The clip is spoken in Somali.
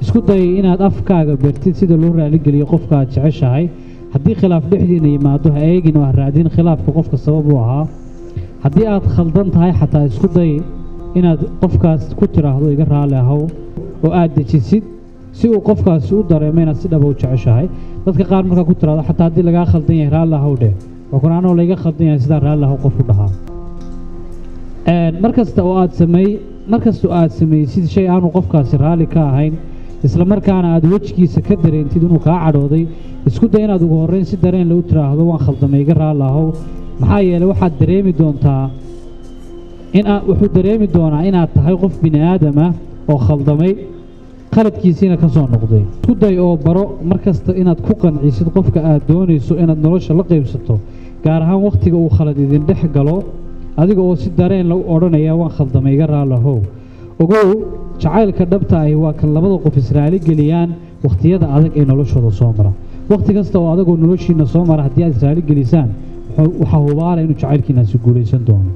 isku day inaad afkaaga bartid sida loo raali geliyo qofka aad jeceshahay haddii khilaaf dhexdiina yimaado ha eegin oo ha raadin khilaafka qofka sabab u ahaa haddii aad khaldan tahay xataa isku day inaad qofkaas ku tiraahdo iga raali ahow oo aad dejisid si uu qofkaasi u dareemo inaad si dhab u jeceshahay dadka qaar markaa ku tiraahdo xataa haddii lagaa khaldan yahay raali ahow dheh waxaan anoo laga khaldan yahay sidaa raali ahow qof u dhahaa markasta oo aad samaysid shay aanu qofkaasi raali ka ahayn isla markaana aad wejigiisa ka dareentid inuu kaa cadhooday isku day inaad ugu horreyn si dareen la u tiraahdo waan khaldamay iga raali ahow maxaa yeelay waxaad dareemi doontaa wuxuu dareemi doonaa inaad tahay qof bini aadam ah oo khaldamay qaladkiisiina ka soo noqday isku day oo baro markasta inaad ku qancisid qofka aad doonayso inaad nolosha la qaybsato gaar ahaan wakhtiga uu khalad idin dhex galo adiga oo si dareen lagu odhanaya waan khaldamay iga raali ahow ogow jacaylka dhabta ahi waa kan labada qof israali geliyaan wakhtiyada adag ee noloshooda soo mara wakhti kasta oo adagoo noloshiina soo mara haddii aad israali gelisaan waxaa hubaala inuu jacaylkiinaasi guulaysan doono